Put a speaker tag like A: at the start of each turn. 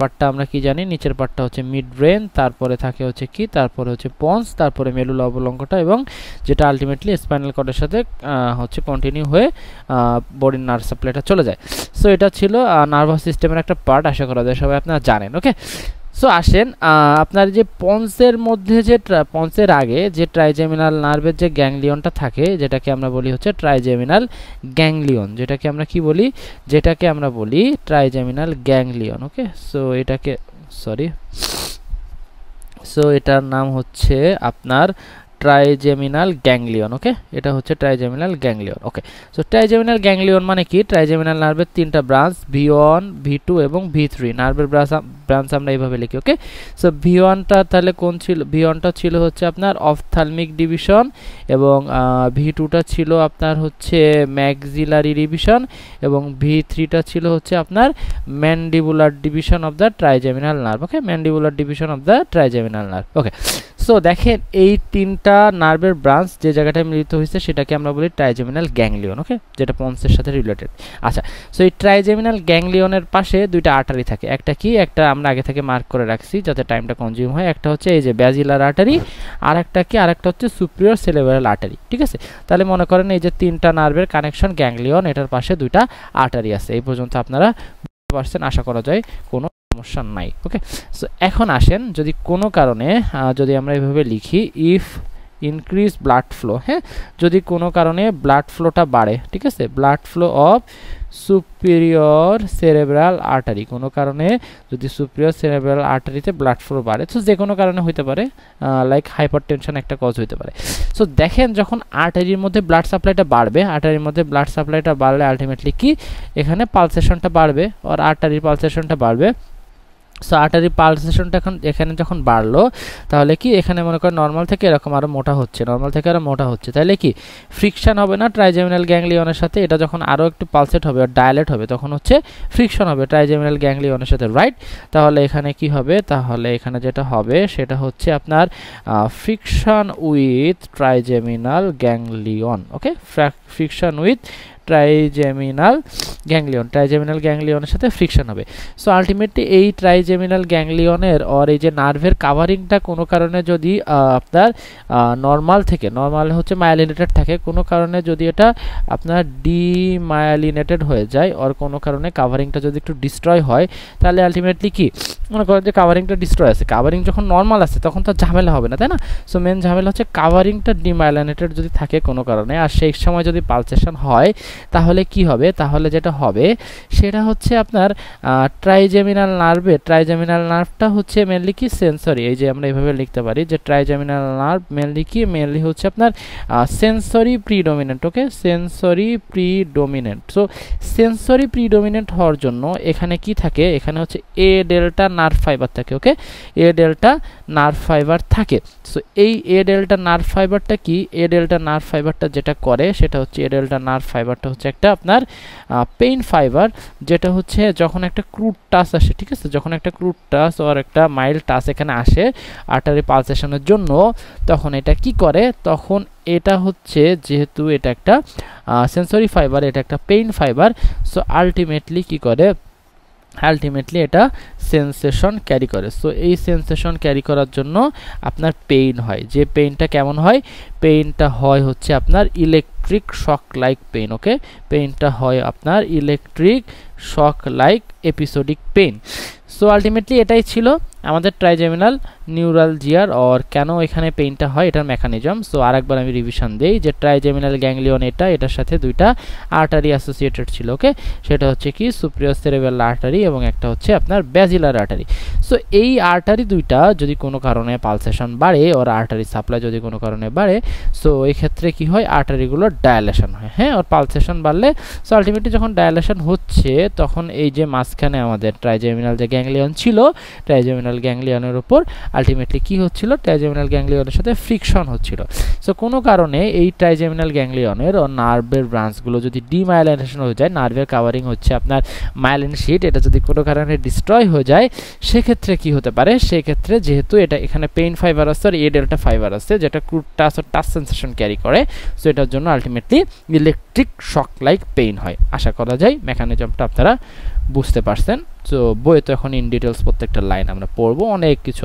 A: পার্টটা আমরা কি জানি, নিচের পার্টটা হচ্ছে মিড ব্রেন, তারপরে থাকে হচ্ছে কি, তারপরে হচ্ছে পন্স, তারপরে মেলুলা অবলঙ্গটা, এবং যেটা আলটিমেটলি স্পাইনাল কর্ডের সাথে হচ্ছে কন্টিনিউ হয়ে বডির নার্ভ সাপ্লাইটা চলে যায়। সো এটা ছিল নার্ভাস সিস্টেমের একটা পার্ট, আশা করা যায় সবাই আপনারা জানেন। ওকে, সো আসেন আপনার যে পন্সের মধ্যে যে পন্সের আগে যে ট্রাইজেমিনাল নার্ভের যে গ্যাংলিয়নটা থাকে, যেটাকে আমরা বলি হচ্ছে ট্রাইজেমিনাল গ্যাংলিয়ন, যেটাকে আমরা কি বলি, যেটাকে আমরা বলি ট্রাইজেমিনাল গ্যাংলিয়ন। ওকে, সো এটাকে সো এটার নাম হচ্ছে আপনার ট্রাইজেমিনাল গ্যাংলিয়ন। ওকে, এটা হচ্ছে ট্রাইজেমিনাল গ্যাংলিয়ন। ওকে, সো ট্রাইজেমিনাল গ্যাংলিয়ন মানে কি, ট্রাইজেমিনাল নার্ভের তিনটা ব্রাঞ্চ V1 V2 এবং V3 নার্ভের ব্রাঞ্চ আমরা এইভাবে লিখি। ওকে, সো V1টা তাহলে কোন ছিল, V1টা ছিল হচ্ছে আপনার অফথালমিক ডিভিশন, এবং V2টা ছিল আপনার হচ্ছে ম্যাক্সিলারি ডিভিশন, এবং V3টা ছিল হচ্ছে আপনার mandibular division of the trigeminal nerve. Okay, mandibular division of the trigeminal nerve. Okay, so দেখেন এই তিনটা নার্ভের ব্রাঞ্চ যে জায়গাটায় মিলিত হয়েছে সেটাকে আমরা বলি ট্রাইজেমিনাল গ্যাংলিয়ন। ওকে, যেটা পন্সের সাথে রিলেটেড। আচ্ছা, সো এই ট্রাইজেমিনাল গ্যাংলিয়নের পাশে দুইটা আর্টারি থাকে, একটা কি, একটা আমরা আগে থেকে মার্ক করে রাখছি যাতে টাইমটা কনজিউম হয়, একটা হচ্ছে এই যে ব্যাজিলার আর্টারি, আর একটা কি, আর একটা হচ্ছে সুপিরিয়র সেরেব্রাল আর্টারি। ঠিক আছে, তাহলে মনে করেন এই যে তিনটা নার্ভের কানেকশন গ্যাংলিয়ন, এটার পাশে দুইটা আর্টারি আছে। এই পর্যন্ত আপনারা বুঝতে পারছেন, আশা করা যায় কোনো সমস্যা নাই। ওকে, সো এখন আসেন, যদি কোনো কারণে যদি আমরা এইভাবে লিখি, ইফ ইনক্রিজ ব্লাড ফ্লো, হ্যাঁ, যদি কোনো কারণে ব্লাড ফ্লোটা বাড়ে, ঠিক আছে, blood flow of superior cerebral artery, কোনো কারণে যদি সুপিরিয়র সেরেব্রাল আর্টারিতে ব্লাড ফ্লো বাড়ে, তো যে কোনো কারণে হইতে পারে, লাইক হাইপারটেনশন একটা কজ হইতে পারে। সো দেখেন যখন আর্টারির মধ্যে ব্লাড সাপ্লাইটা বাড়বে, আর্টারির মধ্যে ব্লাড সাপ্লাইটা বাড়লে আলটিমেটলি কি, এখানে পালসেশনটা বাড়বে, আর আর্টারির পালসেশনটা বাড়বে। সো আর্টারি পালসেশনটা এখন এখানে যখন বাড়লো, তাহলে কি এখানে মনে করেন নর্মাল থেকে এরকম আরও মোটা হচ্ছে, নর্মাল থেকে আরও মোটা হচ্ছে, তাহলে কি ফ্রিকশন হবে না ট্রাইজেমিনাল গ্যাংলিয়নের সাথে, এটা যখন আরও একটু পালসেট হবে আর ডায়ালেট হবে তখন হচ্ছে ফ্রিকশন হবে ট্রাইজেমিনাল গ্যাংলিয়নের সাথে, রাইট? তাহলে এখানে কি হবে, তাহলে এখানে যেটা হবে সেটা হচ্ছে আপনার friction with trigeminal ganglion. Okay, friction with trigeminal ganglion, trigeminal গ্যাংলিয়নের সাথে ফ্রিকশন হবে। সো আলটিমেটলি এই ট্রাইজেমিনাল গ্যাংলিয়নের আর এই যে নার্ভের কাভারিংটা কোনো কারণে যদি আপনার নর্মাল থেকে, নর্মাল হচ্ছে মায়ালিনেটেড থাকে, কোনো কারণে যদি এটা আপনার ডিমায়ালিনেটেড হয়ে যায়, আর কোনো কারণে কাভারিংটা যদি একটু ডিস্ট্রয় হয়, তাহলে আলটিমেটলি কি মনে করেন যে কাভারিংটা ডিস্ট্রয় আছে, কাভারিং যখন নর্মাল আছে তখন তো ঝামেলা হবে না, তাই না? সো মেন ঝামেলা হচ্ছে কাভারিংটা ডিমায়ালিনেটেড যদি থাকে কোনো কারণে, আর সেই সময় যদি পালসেশন হয়, তাহলে কি হবে, তাহলে যেটা হবে সেটা হচ্ছে আপনার ট্রাইজেমিনাল নার্ভে, ট্রাইজেমিনাল নার্ভটা হচ্ছে মেনলি কি সেন্সরি, এই যে আমরা এইভাবে লিখতে পারি যে ট্রাইজেমিনাল নার্ভ মেনলি কি, মেনলি হচ্ছে আপনার sensory predominant. Okay, sensory predominant. So sensory predominant হওয়ার জন্য এখানে কি থাকে, এখানে হচ্ছে এ ডেল্টা নার্ভ ফাইবার থাকে। ওকে, এ ডেল্টা নার্ভ ফাইবার থাকে। সো এই এ ডেল্টা নার্ভ ফাইবারটা কি, এ ডেল্টা নার্ভ ফাইবারটা যেটা করে সেটা হচ্ছে, এ ডেল্টা নার্ভ ফাইবারটা হচ্ছে একটা আপনার পেইন ফাইবার, যেটা হচ্ছে যখন একটা ক্রুড টাচ আসে, ঠিক আছে, যখন একটা ক্রুড টাচ আর একটা মাইল্ড টাচ এখানে আসে আর্টারি পালসেশনের জন্য, তখন এটা কি করে, তখন এটা হচ্ছে যেহেতু এটা একটা সেন্সরি ফাইবার, এটা একটা পেইন ফাইবার, সো আলটিমেটলি কি করে, আলটিমেটলি এটা সেন্সেশন ক্যারি করে। সো এই সেন্সেশন ক্যারি করার জন্য আপনার পেইন হয়, যে পেইনটা কেমন হয়, পেইনটা হয় হচ্ছে আপনার ইলেকট্রিক শক লাইক পেইন। ওকে, পেইনটা হয় আপনার electric shock like episodic pain. So ultimately এটাই ছিল আমাদের ট্রাইজেমিনাল নিউরালজিয়ার, আর কেন এখানে পেইনটা হয় এটার মেকানিজম। সো আরেকবার আমি রিভিশন দেই যে ট্রাইজেমিনাল গ্যাংলিয়ন এটার সাথে দুইটা আর্টারি অ্যাসোসিয়েটেড ছিল। ওকে, সেটা হচ্ছে কি সুপিরিয়র সেরেব্রাল আর্টারি এবং একটা হচ্ছে আপনার ব্যাজিলার আর্টারি। সো এই আর্টারি দুইটা যদি কোনো কারণে পালসেশন বাড়ে, ওর আর্টারি সাপ্লাই যদি কোনো কারণে বাড়ে, সো এই ক্ষেত্রে কি হয়, আর্টারিগুলোর ডায়ালেশন হয়, হ্যাঁ, ওর পালসেশন বাড়লে, সো আলটিমেটলি যখন ডায়ালেশন হচ্ছে তখন এই যে মাঝখানে আমাদের ট্রাইজেমিনাল যে গ্যাংলিয়ন ছিল, ট্রাইজেমিনাল গ্যাংলিয়নের উপর আলটিমেটলি কি হচ্ছিল, ট্রাইজেমিনাল গ্যাংলিয়নের সাথে ফ্রিকশন হচ্ছিল। সো কোনো কারণে এই ট্রাইজেমিনাল গ্যাংলিয়নের ও নার্ভের ব্রাঞ্চগুলো যদি ডিমাইলিনেশন হয়ে যায়, নার্ভের কাভারিং হচ্ছে আপনার মাইলিন শিট, এটা যদি কোনো কারণে ডিস্ট্রয় হয়ে যায়, সেক্ষেত্রে কি হতে পারে, সেক্ষেত্রে যেহেতু এটা এখানে পেইন ফাইবার আছে আর এ ডেল্টা ফাইবার আছে যেটা ক্রুড টাচ ও টাচ সেন্সেশন ক্যারি করে, সো এটার জন্য ultimately electric shock like pain হয়। আশা করা যায় মেকানিজমটা আপনারা বুঝতে পারছেন। তো বইয়ে তো এখন ইন ডিটেলস প্রত্যেকটা লাইন আমরা পড়বো, অনেক কিছু